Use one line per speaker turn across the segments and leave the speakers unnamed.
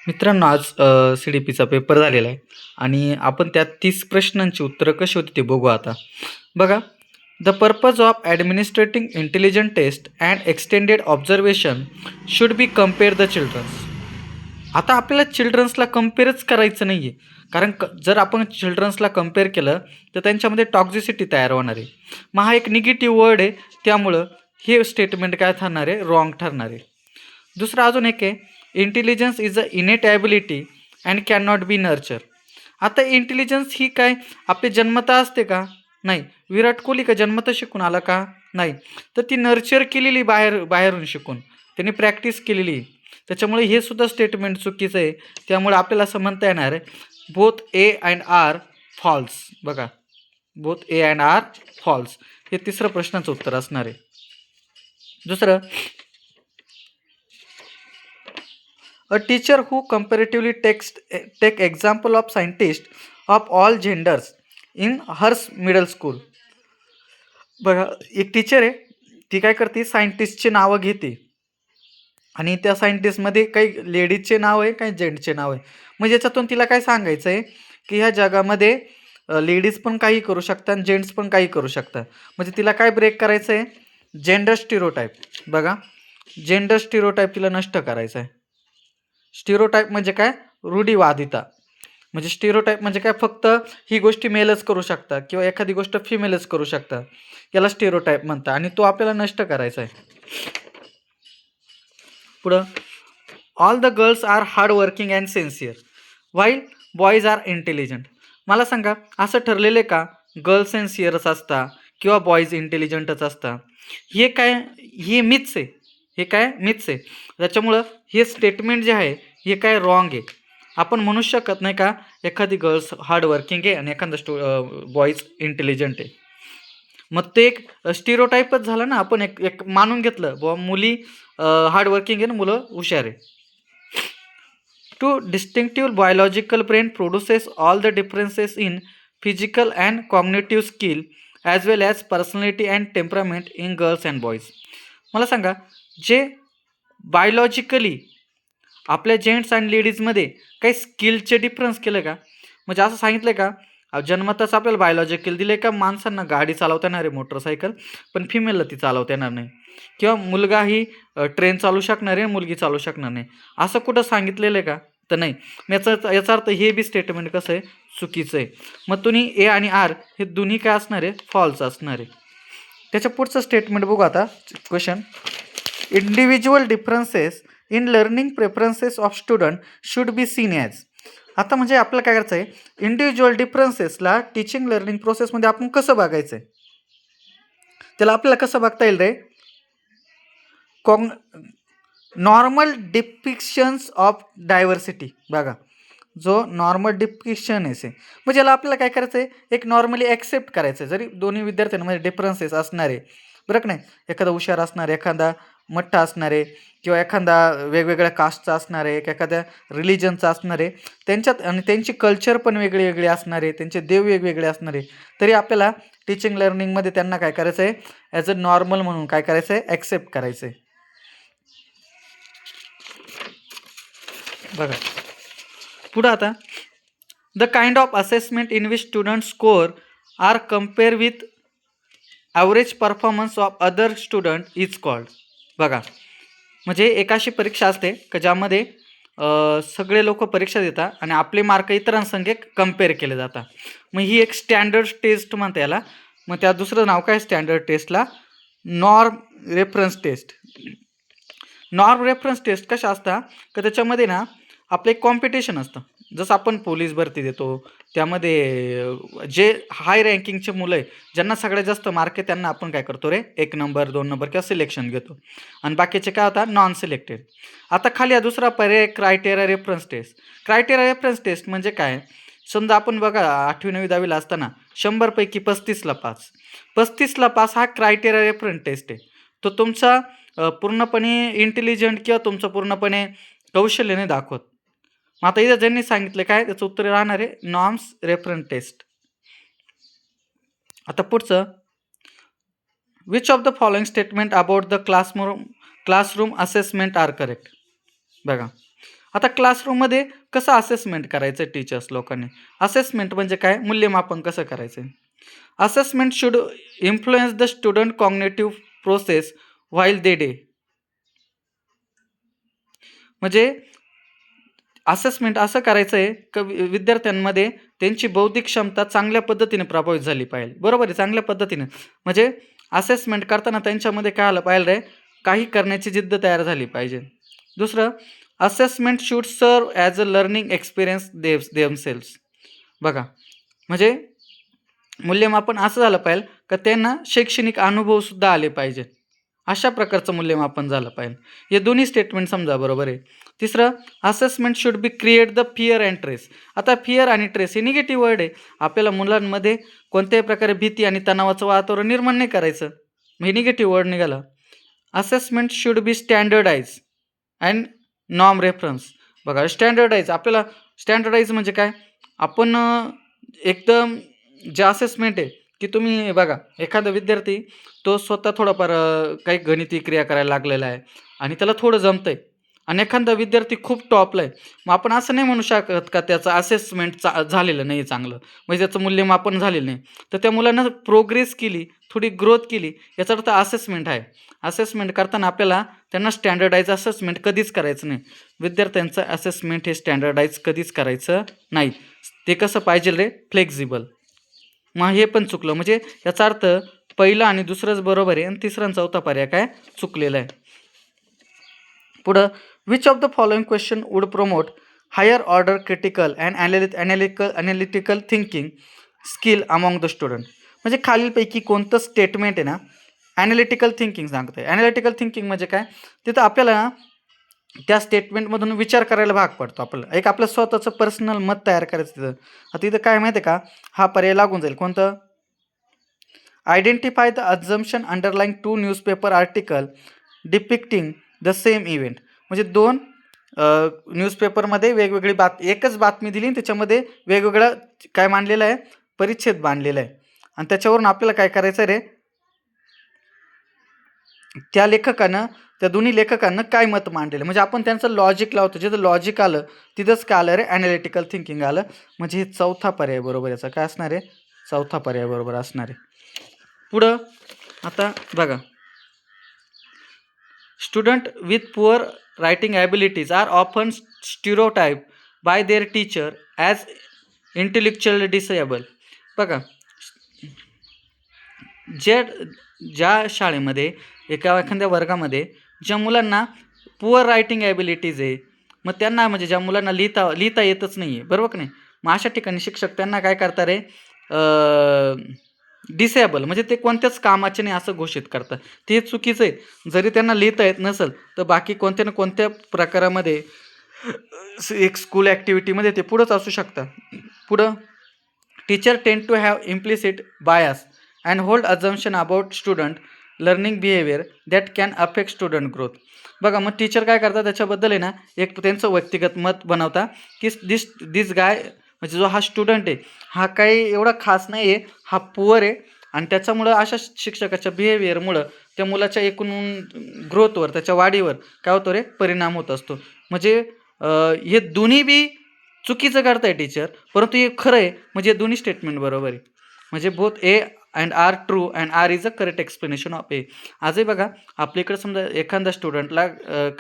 मित्रांनो, आज सी-डी-पीचा पेपर झालेला आहे आणि आपण त्यात 30 प्रश्नांची उत्तरं कशी होती ते बघू आता. बघा, the purpose of administrating intelligent test and extended observation should be compare the childrens. आता आपल्याला चिल्ड्रन्सला कम्पेअरच करायचं नाही आहे, कारण जर आपण चिल्ड्रन्सला कम्पेअर केलं तर त्यांच्यामध्ये टॉक्झिसिटी तयार होणार आहे. मग हा एक निगेटिव्ह वर्ड आहे, त्यामुळं हे स्टेटमेंट काय ठरणार आहे, रॉंग ठरणार आहे. दुसरं अजून एक आहे, intelligence is a इनेट ability and can not be nurture. आता इंटेलिजन्स ही काय आपली जन्मता असते का? नाही. विराट कोहली का जन्मता शिकून आला का? नाही. तर ती नर्चर केलेली बाहेरून शिकून, त्याने प्रॅक्टिस केलेली. त्याच्यामुळे हे सुद्धा स्टेटमेंट चुकीचं आहे. त्यामुळे आपल्याला असं म्हणता येणार आहे both A and R false. बघा, both A and R false हे तिसरं प्रश्नाचं उत्तर असणार आहे. दुसरं, a teacher who comparatively take example of scientists of all genders in her middle school. बघा, एक टीचर आहे, ती काय करते, सायंटिस्टचे नावं घेते आणि त्या सायंटिस्टमध्ये काही लेडीजचे नाव आहे, काही जेंट्सचे नाव आहे. म्हणजे याच्यातून तिला काय सांगायचं आहे की ह्या जगामध्ये लेडीज पण काही करू शकतात आणि जेंट्स पण काही करू शकतात. म्हणजे तिला काय ब्रेक करायचं आहे, जेंडर स्टिरोटाईप. बघा, जेंडर स्टिरोटाईप तिला नष्ट करायचं आहे. स्टिरोटाईप म्हणजे काय, रूढीवादिता. म्हणजे स्टिरोटाईप म्हणजे काय, फक्त ही गोष्टी मेलच करू शकतात किंवा एखादी गोष्ट फिमेलच करू शकतात, याला स्टिरोटाईप म्हणतात आणि तो आपल्याला नष्ट करायचा आहे. पुढं, all the girls are hard working and sincere while boys are intelligent. मला सांगा, असं ठरलेलं आहे का गर्ल्स सिन्सिअरच असतात किंवा बॉईज इंटेलिजंटच असतात? हे काय, हे मिथ्स आहे. हे काय मिथ्स आहे. त्याच्यामुळं हे स्टेटमेंट जे आहे हे काय रॉंग आहे. आपण म्हणू शकत नाही का एखादी गर्ल्स हार्ड वर्किंग आहे आणि एखादा बॉईज इंटेलिजंट आहे. मग ते एक स्टिरोटाईपच झालं ना. आपण एक एक मानून घेतलं बुवा मुली हार्ड वर्किंग आहे ना, मुलं हुशार आहे. Two distinctive biological brain produces all the differences in physical and cognitive skill as well as personality and temperament in girls and boys. मला सांगा, जे बायोलॉजिकली आपल्या जेंट्स आणि लेडीजमध्ये काही स्किलचे डिफरन्स केलं का? म्हणजे असं सांगितलं का जन्मताच आपल्याला बायोलॉजिकल दिले का माणसांना गाडी चालवता येणार आहे, मोटरसायकल, पण फिमेलला ती चालवता येणार नाही, किंवा मुलगा ही ट्रेन चालू शकणार आहे, मुलगी चालू शकणार नाही, असं कुठं सांगितलेलं आहे का? तर नाही. याचा अर्थ हे बी स्टेटमेंट कसं आहे, चुकीचं आहे. मग तुम्ही ए आणि आर हे दोन्ही काय असणार आहे, फॉल्स असणार आहे. त्याच्या पुढचं स्टेटमेंट बघू आता. Question, individual differences in learning preferences of student should be seen as. आता म्हणजे आपल्याला काय करायचं आहे, इंडिव्हिज्युअल डिफरन्सेसला टीचिंग लर्निंग प्रोसेसमध्ये आपण कसं बघायचं आहे, त्याला आपल्याला कसं बघता येईल रे, नॉर्मल डिपिक्शन्स ऑफ डायव्हर्सिटी. बघा, जो नॉर्मल डिपिक्शन आहे म्हणजे याला आपल्याला काय करायचं आहे, एक नॉर्मली ॲक्सेप्ट करायचं आहे. जरी दोन्ही विद्यार्थ्यांमध्ये डिफरन्सेस असणार आहे, बरं का नाही, एखादा हुशार असणार, एखादा मठ्ठा असणार आहे, किंवा एखादा वेगवेगळ्या कास्टचा असणार आहे, एखाद्या रिलिजनचा असणार आहे, त्यांच्यात आणि त्यांची कल्चर पण वेगळी वेगळी असणार आहे, त्यांचे देव वेगवेगळे असणार आहे, तरी आपल्याला टीचिंग लर्निंगमध्ये त्यांना काय करायचं आहे, ॲज अ नॉर्मल म्हणून काय करायचं आहे, ॲक्सेप्ट करायचं आहे. बघा पुढं आता, the kind of assessment in which student score are compare with average performance of other student is called. बघा, म्हणजे एक अशी परीक्षा असते का ज्यामध्ये सगळे लोक परीक्षा देतात आणि आपले मार्क इतरांसंगे कम्पेअर केले जातात. मग ही एक स्टँडर्ड टेस्ट म्हणते याला. मग त्या दुसरं नाव काय स्टँडर्ड टेस्टला, norm reference test. Norm reference test कशा असतात का त्याच्यामध्ये ना आपलं एक कॉम्पिटिशन असतं. जसं आपण पोलीस भरती देतो, त्यामध्ये जे हाय रँकिंगचे मुलं आहे, ज्यांना सगळ्यात जास्त मार्क आहे, त्यांना आपण काय करतो रे, 1 नंबर 2 नंबर किंवा सिलेक्शन घेतो, आणि बाकीचे काय होतात, नॉन सिलेक्टेड. आता खाली हा दुसरा पर्याय criteria reference test. Criteria reference test म्हणजे काय, समजा आपण बघा 8वी 9वी 10वीला असताना 100पैकी 35ला पास. 35ला पास हा क्रायटेरिया रेफरन्स टेस्ट आहे. तो तुमचा पूर्णपणे इंटेलिजंट किंवा तुमचं पूर्णपणे कौशल्याने दाखवत. मग आता इथं ज्यांनी सांगितलं काय, त्याचं उत्तर राहणार आहे नॉर्म्स रेफरन्स टेस्ट. आता पुढचं, which of the following statement about the classroom assessment are correct. बघा, आता क्लासरूममध्ये कसं असेसमेंट करायचं टीचर्स लोकांनी? असेसमेंट म्हणजे काय? मूल्यमापन कसं करायचं? Assessment should influence the student cognitive process while they day. म्हणजे असेसमेंट असं करायचं आहे की विद्यार्थ्यांमध्ये त्यांची बौद्धिक क्षमता चांगल्या पद्धतीने प्रभावित झाली पाहिजे. बरोबर आहे, चांगल्या पद्धतीने. म्हणजे असेसमेंट करताना त्यांच्यामध्ये काय आलं पाहिजे रे, काही करण्याची जिद्द तयार झाली पाहिजे. दुसरं, assessment should serve as a learning experience themselves. बघा, म्हणजे मूल्यमापन असं झालं पाहिजे का त्यांना शैक्षणिक अनुभवसुद्धा आले पाहिजे. अशा प्रकारचं मूल्यमापन झालं पाहिजे. हे दोन्ही स्टेटमेंट समजा बरोबर आहे. तिसरं, assessment should be create the fear and trace. आता फिअर आणि ट्रेस हे निगेटिव्ह वर्ड आहे. आपल्याला मुलांमध्ये कोणत्याही प्रकारे भीती आणि तणावाचं वातावरण निर्माण नाही करायचं. हे निगेटिव्ह वर्ड निघाला. Assessment should be standardise and norm reference. बघा, स्टँडर्डाइज आपल्याला स्टँडर्डाइज म्हणजे काय? आपण एकदम जे असेसमेंट आहे की तुम्ही बघा, एखादा विद्यार्थी तो स्वतः थोडाफार काही गणिती क्रिया करायला लागलेला आहे आणि त्याला थोडं जमतंय आणि एखादा विद्यार्थी खूप टॉपला आहे. मग आपण असं नाही म्हणू शकत का त्याचं असेसमेंट झालेलं नाही चांगलं, म्हणजे त्याचं मूल्यमापन झालेलं नाही. तर त्या मुलानं प्रोग्रेस केली, थोडी ग्रोथ केली, याचा अर्थ असेसमेंट आहे. असेसमेंट करताना आपल्याला त्यांना स्टँडर्डाइज असेसमेंट कधीच करायचं नाही. विद्यार्थ्यांचं असेसमेंट हे स्टँडर्डाइज कधीच करायचं नाही. ते कसं पाहिजे रे, फ्लेक्झिबल. मग हे पण चुकलं. म्हणजे याचा अर्थ पहिलं आणि दुसरंच बरोबर आहे आणि तिसरा आणि चौथा पर्याय काय चुकलेला आहे. पुढं, which of the following question would promote higher order critical and analytical thinking skill among the student. म्हणजे खालीलपैकी कोणतं स्टेटमेंट आहे ना ॲनालिटिकल थिंकिंग सांगतं आहे. ॲनालिटिकल थिंकिंग म्हणजे काय? तिथं आपल्याला त्या स्टेटमेंटमधून विचार करायला भाग पडतो. आपल्याला एक आपलं स्वतःचं पर्सनल मत तयार करायचं तिथं. आता इथं काय माहिती आहे का? हा पर्याय लागून जाईल. कोणतं? Identify the assumption underlying two newspaper article depicting the same event. म्हणजे दोन न्यूजपेपरमध्ये वेगवेगळी एकच बातमी दिली आणि त्याच्यामध्ये वेगवेगळं काय मांडलेलं आहे, परिच्छेद बांधलेला आहे आणि त्याच्यावरून आपल्याला काय करायचं रे, त्या लेखकानं त्या दोन्ही लेखकांना काय मत मांडलेलं, म्हणजे आपण त्यांचं लॉजिक लावतो. जिथं लॉजिक आलं तिथंच काय आलं रे, ॲनालिटिकल थिंकिंग आलं. म्हणजे हे चौथा पर्याय बरोबर. याचा काय असणार आहे? चौथा पर्याय बरोबर असणार आहे. पुढं आता बघा, student with poor writing abilities are often stereotype by their teacher as intellectual disable. बघा, ज्या शाळेमध्ये एखाद्या वर्गामध्ये ज्या मुलांना पुअर रायटिंग ॲबिलिटीज आहे, मग त्यांना म्हणजे ज्या मुलांना लिहिता येतच नाही आहे, बरोबर की नाही? मग अशा ठिकाणी शिक्षक त्यांना काय करतात रे, डिसेबल म्हणजे ते कोणत्याच कामाचे नाही असं घोषित करतात. ते चुकीचं आहे. जरी त्यांना लिहिता येत नसेल तर बाकी कोणत्या ना कोणत्या प्रकारामध्ये एक स्कूल ॲक्टिव्हिटीमध्ये ते पुढंच असू शकतात. पुढं, teacher tend to have implicit bias and hold assumption about student learning behaviour that can affect student growth. बघा, मग टीचर काय करतात त्याच्याबद्दल आहे ना, एक त्यांचं व्यक्तिगत मत बनवता की दिस गाय म्हणजे जो हा स्टुडंट आहे हा काही एवढा खास नाही आहे, हा पुअर आहे आणि त्याच्यामुळं अशा शिक्षकाच्या बिहेवियरमुळं त्या मुलाच्या एकूण ग्रोथवर, त्याच्या वाढीवर काय होतो रे, परिणाम होत असतो. म्हणजे हे दोन्ही बी चुकीचं करताय टीचर, परंतु हे खरं आहे. म्हणजे दोन्ही स्टेटमेंट बरोबर आहे. म्हणजे both A and R true and R is a correct explanation of A. आजही बघा, आपल्या इकडं समजा एखाद्या स्टुडंटला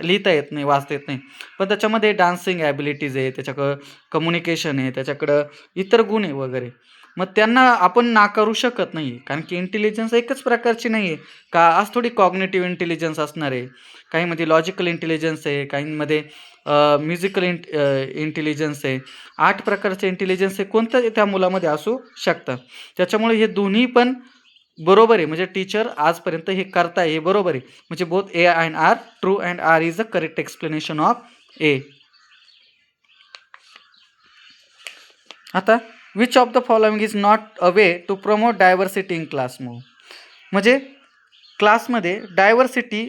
लिहिता येत नाही, वाचता येत नाही, पण त्याच्यामध्ये डान्सिंग ॲबिलिटीज आहे, त्याच्याकडं कम्युनिकेशन आहे, त्याच्याकडं इतर गुण आहे वगैरे. मग त्यांना आपण नाकारू शकत नाही, कारण की इंटेलिजन्स एकच प्रकारची नाही आहे का. आज थोडी कॉग्निटिव्ह इंटेलिजन्स असणार आहे, काहींमध्ये लॉजिकल इंटेलिजन्स आहे, काहींमध्ये म्युझिकल इंटेलिजन्स आहे. 8 प्रकारचे इंटेलिजन्स आहे, कोणतं त्या मुलामध्ये असू शकतं. त्याच्यामुळे हे दोन्ही पण बरोबर आहे. म्हणजे टीचर आजपर्यंत हे करताय हे बरोबर आहे. म्हणजे both A and R true and R is a correct explanation of A. आता, which of the following is not a way to promote diversity in class. म्हणजे क्लासमध्ये डायव्हर्सिटी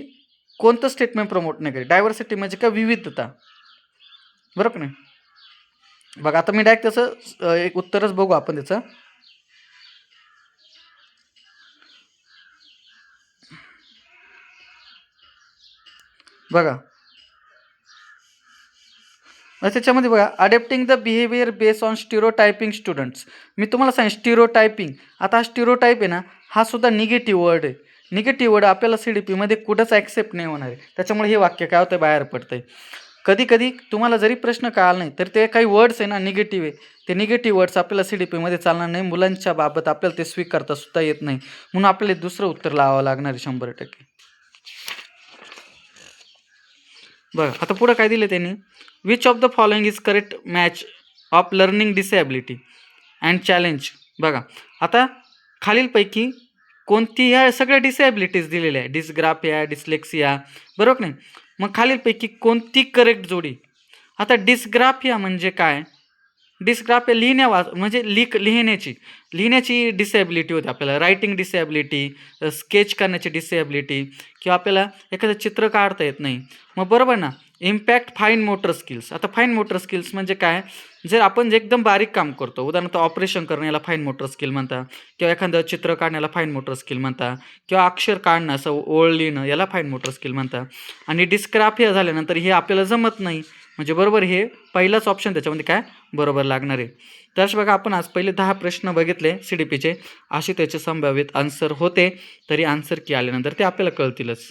कोणतं स्टेटमेंट प्रमोट नाही करेल. डायव्हर्सिटी म्हणजे काय, विविधता, बरोबर नाही? बघा, आता मी डायरेक्ट त्याचं एक उत्तरच बघू आपण त्याचं. बघा, त्याच्यामध्ये बघा adapting the behaviour base on stereotyping students. मी तुम्हाला सांगेन स्टिरोटायपिंग. आता हा स्टिरोटाईप आहे ना, हा सुद्धा निगेटिव्ह वर्ड आहे. निगेटिव्ह वर्ड आपल्याला CDPमध्ये कुठंच ॲक्सेप्ट नाही होणार आहे. त्याच्यामुळे हे वाक्य काय होतं, बाहेर पडतंय. कधी कधी तुम्हाला जरी प्रश्न कळाला नाही तर ते काही वर्ड्स आहे ना निगेटिव्ह आहे, ते निगेटिव्ह वर्ड्स आपल्याला CDPमध्ये चालणार नाही. मुलांच्या बाबत आपल्याला ते स्वीकारता सुद्धा येत नाही, म्हणून आपल्याला दुसरं उत्तर लावावं लागणार आहे 100%. बघा आता पुढं काय दिलं त्यांनी, which of the following is correct match of learning disability and challenge. बघा आता खालीलपैकी कोणती, ह्या सगळ्या डिसेबिलिटीज दिलेल्या आहे, डिस्ग्राफिया, डिस्लेक्सिया, बरोबर नाही. मग खालीलपैकी कोणती करेक्ट जोडी. आता डिस्ग्राफिया म्हणजे काय, डिस्ग्राफिया म्हणजे लिहिण्याची डिसेबिलिटी होते आपल्याला, रायटिंग डिसेबिलिटी, स्केच करण्याची डिसेबिलिटी, किंवा आपल्याला एखादं चित्र काढता येत नाही. मग बरोबर ना. Impact fine motor skills. आता फाईन मोटर स्किल्स म्हणजे काय, जर आपण जे एकदम बारीक काम करतो, उदाहरणार्थ ऑपरेशन करणं याला फाईन मोटर स्किल म्हणता, किंवा एखादं चित्र काढण्याला फाईन मोटर स्किल म्हणता, किंवा अक्षर काढणं असं ओळ लिहिणं याला फाईन मोटर स्किल म्हणता. आणि डिस्ग्राफिया झाल्यानंतर हे आपल्याला जमत नाही, म्हणजे बरोबर हे पहिलाच ऑप्शन त्याच्यामध्ये काय बरोबर लागणार आहे. तर बघा आपण आज पहिले 10 प्रश्न बघितले CDPचे, असे त्याचे संभाव्यत आन्सर होते. तरी आन्सर की आल्यानंतर ते आपल्याला कळतीलच.